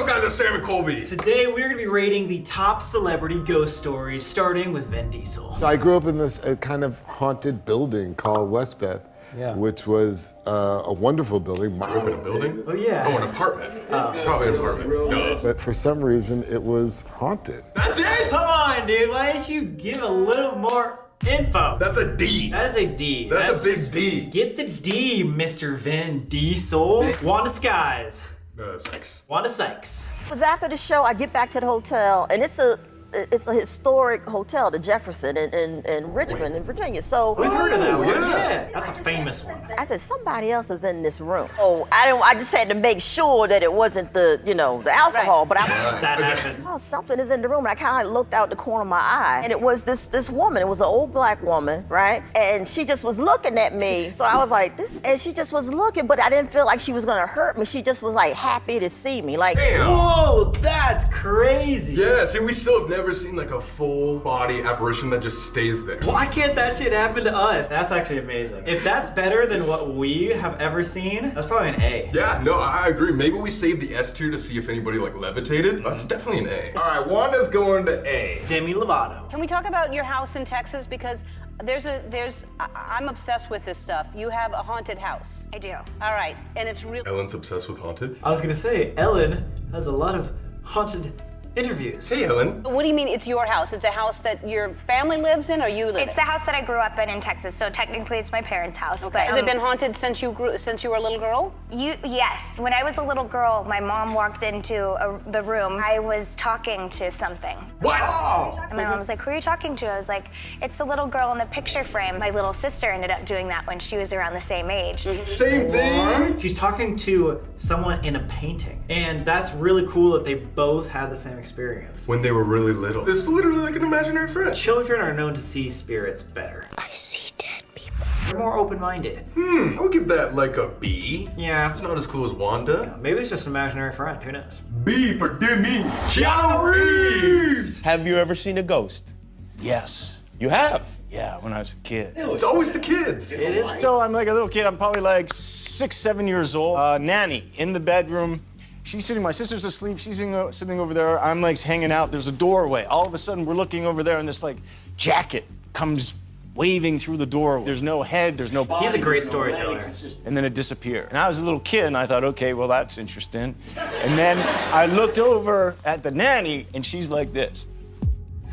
up, guys? It's Sam and Colby. Today we're going to be rating the top celebrity ghost stories, starting with Vin Diesel. I grew up in this kind of haunted building called Westbeth, which was a wonderful building. Grew up in a building? Oh, yeah. Oh, an apartment. Probably an apartment. Duh. But for some reason, it was haunted. That's it? Come on, dude. Why didn't you give a little more info? That's a D. That is a D. That's a big D. Get the D, Mr. Vin Diesel. Wanda Skies. Sykes. Wanda Sykes. It was after the show, I get back to the hotel, and it's a historic hotel, the Jefferson in Richmond, in Virginia. So We've heard of that one. yeah. That's a famous one. I said, somebody else is in this room. Oh, I just had to make sure that it wasn't the alcohol, but That happens. oh, something is in the room. And I kind of looked out the corner of my eye, and it was this woman. It was an old black woman, right? And she just was looking at me. So I was like, this, and she just was looking, but I didn't feel like she was gonna hurt me. She just was like happy to see me. Like, Damn. Whoa, that's crazy. Yeah, see, we still have never seen like a full body apparition that just stays there. Why can't that shit happen to us? That's actually amazing. If that's better than what we have ever seen, that's probably an A. Yeah, no, I agree. Maybe we saved the S tier to see if anybody like levitated. That's definitely an A. All right, Wanda's going to A. Demi Lovato. Can we talk about your house in Texas? Because I'm obsessed with this stuff. You have a haunted house. I do. All right, and it's really. Ellen's obsessed with haunted. I was gonna say, Ellen has a lot of haunted interviews. Hey, Ellen. What do you mean it's your house? It's a house that your family lives in, or you live in? It's the house that I grew up in Texas, so technically it's my parents' house. But Has it been haunted since you were a little girl? Yes. When I was a little girl, my mom walked into the room. I was talking to something. What? And my mom was like, "Who are you talking to?" I was like, "It's the little girl in the picture frame." My little sister ended up doing that when she was around the same age. Same thing. She's talking to someone in a painting. And that's really cool that they both had the same experience. When they were really little. It's literally like an imaginary friend. Children are known to see spirits better. I see dead people. They're more open-minded. I would give that like a B. Yeah. It's not as cool as Wanda. Maybe it's just an imaginary friend. Who knows? B for Demi. Keanu Reeves. Have you ever seen a ghost? Yes. You have? Yeah, when I was a kid. It's always the kids. It is. So I'm like a little kid. I'm probably like 6, 7 years old. Nanny in the bedroom. She's sitting, my sister's asleep. She's sitting over there. I'm like hanging out. There's a doorway. All of a sudden, we're looking over there, and this like jacket comes waving through the door. There's no head. There's no body. He's a great storyteller. And then it disappeared. And I was a little kid, and I thought, okay, well, that's interesting. And then I looked over at the nanny, and she's like this.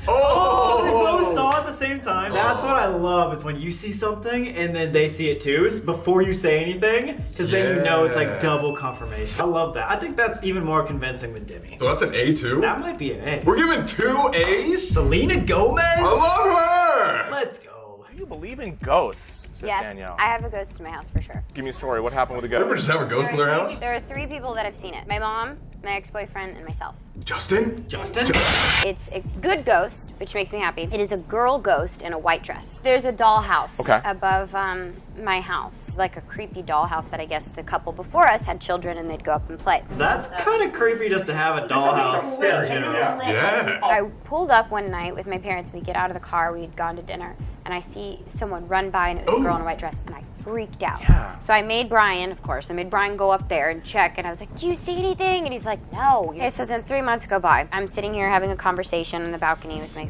Oh, they both saw it at the same time. That's what I love, is when you see something and then they see it too, before you say anything, because then you know it's like double confirmation. I love that. I think that's even more convincing than Demi. So that's an A too? That might be an A. We're giving 2 A's? Selena Gomez? I love her! Let's go. Do you believe in ghosts? Says Yes, Danielle. I have a ghost in my house for sure. Give me a story. What happened with the Everyone ghost? just have a ghost in their house? There are 3 people that have seen it. My mom, my ex-boyfriend, and myself. Justin? Justin? It's a good ghost, which makes me happy. It is a girl ghost in a white dress. There's a dollhouse above my house, like a creepy dollhouse that I guess the couple before us had children and they'd go up and play. That's kind of creepy just to have a dollhouse in general. Yeah. I pulled up one night with my parents. We get out of the car, we'd gone to dinner, and I see someone run by and it was a girl in a white dress, and I freaked out. So I made Brian, of course, go up there and check, and I was like, "Do you see anything?" And he's like, "No." Okay, so then 3 months go by. I'm sitting here having a conversation on the balcony with my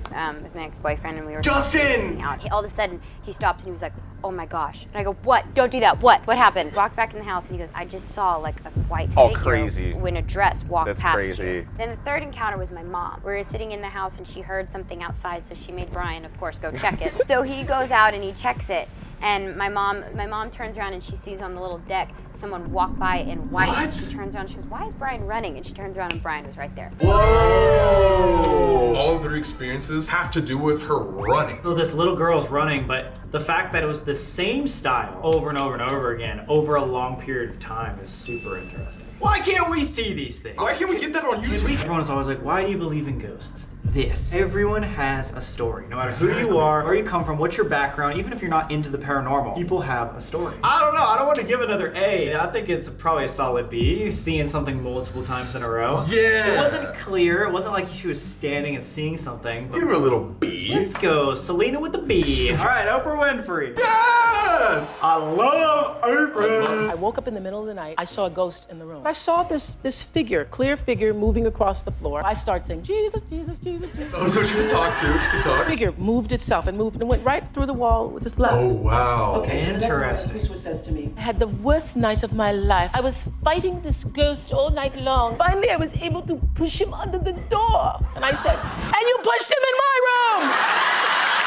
ex-boyfriend, and we were Justin! out. All of a sudden, he stopped and he was like, "Oh my gosh." And I go, "What? Don't do that. What? What happened?" Walked back in the house and he goes, "I just saw like a white figure crazy. in a dress walk That's past crazy. you." Then the third encounter was my mom. We were sitting in the house and she heard something outside, so she made Brian, of course, go check it. So he goes out and he checks it. And my mom turns around and she sees on the little deck someone walk by in white. What? She turns around and she goes, "Why is Brian running?" And she turns around and Brian was right there. Whoa! All of their experiences have to do with her running. So this little girl's running, but the fact that it was the same style over and over and over again over a long period of time is super interesting. Why can't we see these things? Why can't we get that on YouTube? Everyone's always like, "Why do you believe in ghosts?" This. Everyone has a story. No matter who you are, where you come from, what's your background, even if you're not into the paranormal, people have a story. I don't know. I don't want to give another A. I think it's probably a solid B. You're seeing something multiple times in a row. Yeah. It wasn't clear. It wasn't like she was standing and seeing something. But Give her a little B. let's go. Selena with the B. All right, Oprah Winfrey. Yeah! Yes! I love Oprah. I woke up in the middle of the night. I saw a ghost in the room. I saw this figure, clear figure, moving across the floor. I started saying, Jesus, Jesus, Jesus, Jesus. Oh, so she could talk too? She could talk? The figure moved itself and moved and went right through the wall, just left. Oh, wow. Okay, So interesting. that's what Chris says to me. I had the worst night of my life. I was fighting this ghost all night long. Finally, I was able to push him under the door. And I said, and you pushed him in my room!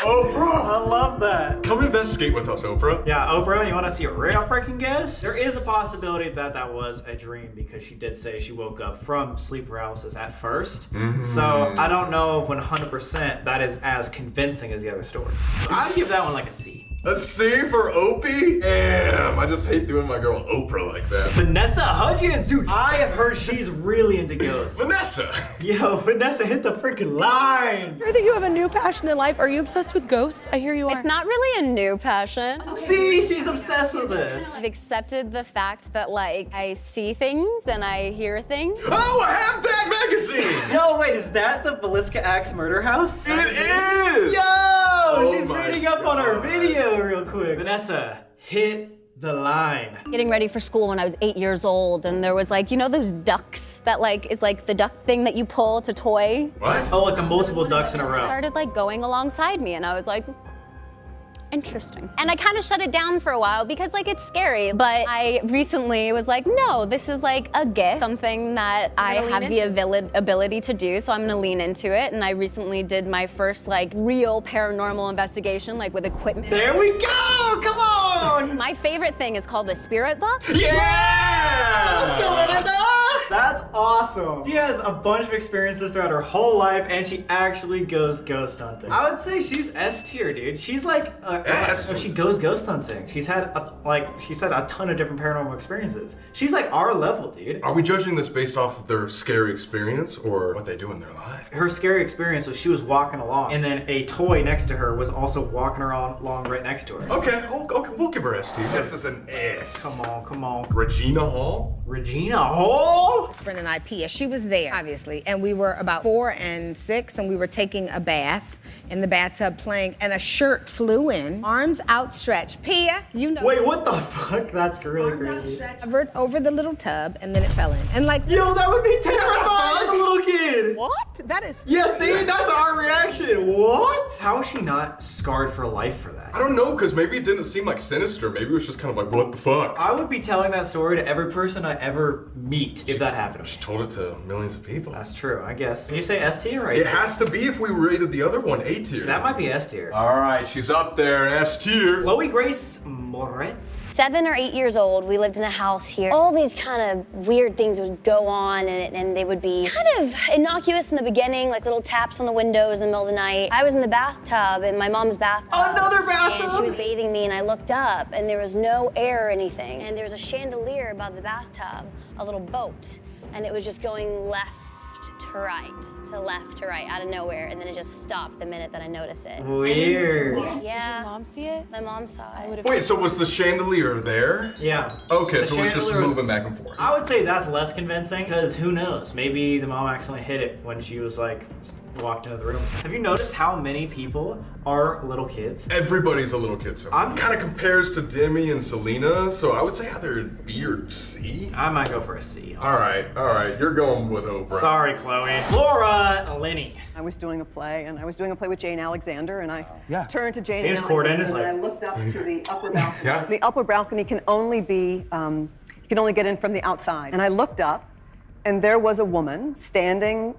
Oprah! I love that. Come investigate with us, Oprah. Yeah, Oprah, you want to see a real breaking guess? There is a possibility that that was a dream because she did say she woke up from sleep paralysis at first. So I don't know if 100% that is as convincing as the other story. So I'd give that one like a C. A C for Opie? Damn, I just hate doing my girl Oprah like that. Vanessa Hudgens, dude. I have heard she's really into ghosts. Vanessa! Yo, Vanessa hit the freaking line. I hear that you have a new passion in life. Are you obsessed with ghosts? I hear you are. It's not really a new passion. See, she's obsessed with this. I've accepted the fact that, like, I see things and I hear things. Oh, I have that magazine! Yo, wait, is that the Villisca Axe Murder House? It is! Yo, she's my reading up on her God. video real quick. Vanessa, hit the line. Getting ready for school when I was 8 years old, and there was like, you know those ducks that like is like the duck thing that you pull to toy? What? Oh, like the multiple ducks in a row. Started like going alongside me, and I was like, interesting. And I kind of shut it down for a while because like it's scary, but I recently was like, no, this is like a gift, something that I have the ability to do, so I'm gonna lean into it. And I recently did my first like real paranormal investigation, like with equipment. There we go, come on! My favorite thing is called a spirit box. Yeah! Let's go, Vanessa! That's awesome. She has a bunch of experiences throughout her whole life, and she actually goes ghost hunting. I would say she's S tier, dude. She's like, she goes ghost hunting. She's had, she said a ton of different paranormal experiences. She's like our level, dude. Are we judging this based off of their scary experience or what they do in their life? Her scary experience was she was walking along, and then a toy next to her was also walking along right next to her. Okay, we'll give her S tier. This is an S. Come on, come on. Regina Hall? Regina Hall? His friend and I, Pia, she was there, obviously, and we were about 4 and 6, and we were taking a bath in the bathtub playing, and a shirt flew in, arms outstretched. Pia, you know. Wait, what the fuck? That's really crazy. Covered over the little tub, and then it fell in. And like, yo, that would be terrifying as a little kid. What? That is. Yeah, see, that's our reaction. What? How is she not scarred for life for that? I don't know, because maybe it didn't seem like sinister. Maybe it was just kind of like, what the fuck? I would be telling that story to every person I ever meet if that happened. Just told it to millions of people. That's true, I guess. Can you say S tier or A tier? It has to be if we rated the other one A tier. That might be S tier. All right, she's up there, S tier. Chloe Grace Moretz. 7 or 8 years old, we lived in a house here. All these kind of weird things would go on, and they would be kind of innocuous in the beginning, like little taps on the windows in the middle of the night. I was in the bathtub, in my mom's bathtub. Another bathtub? And she was bathing me, and I looked up, and there was no air or anything. And there was a chandelier above the bathtub, a little boat, and it was just going left to right, to left to right, out of nowhere, and then it just stopped the minute that I noticed it. Weird. Yeah. Did your mom see it? My mom saw it. Wait, so was the chandelier there? Yeah. Okay, The so it was just chandelier was- moving back and forth. I would say that's less convincing because who knows? Maybe the mom accidentally hit it when she was like walked into the room. Have you noticed how many people are little kids? Everybody's a little kid, so I'm kind of compares to Demi and Selena, so I would say either B or C. I might go for a C. All right, you're going with Oprah. Sorry, Chloe. Laura Linney. I was doing a play, and I was doing a play with Jane Alexander, and I turned to Jane James Alexander, Corden is and like- I looked up to the upper balcony. Yeah. The upper balcony can only be, you can only get in from the outside. And I looked up, and there was a woman standing.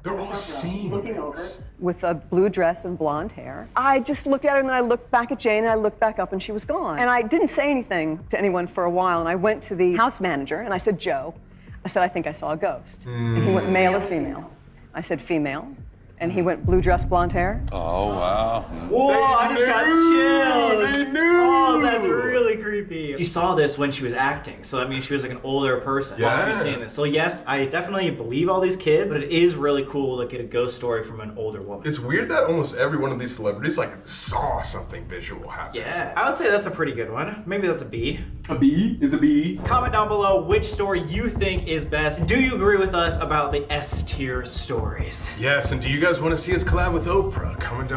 They're all seeing looking over with a blue dress and blonde hair. I just looked at her, and then I looked back at Jane, and I looked back up, and she was gone. And I didn't say anything to anyone for a while, and I went to the house manager, and I said, Joe, I said, I think I saw a ghost. And he went, male or female? I said, female. And he went, blue dress, blonde hair. Oh, wow. Whoa, I just got chills. They knew. Oh, that's really creepy. She saw this when she was acting, so that means she was like an older person while she was seeing this. So yes, I definitely believe all these kids, but it is really cool to get a ghost story from an older woman. It's weird that almost every one of these celebrities like saw something visual happen. Yeah, I would say that's a pretty good one. Maybe that's a B. A B? Is a B? Comment down below which story you think is best. Do you agree with us about the S tier stories? Yes, and do you guys want to see us collab with Oprah? Comment down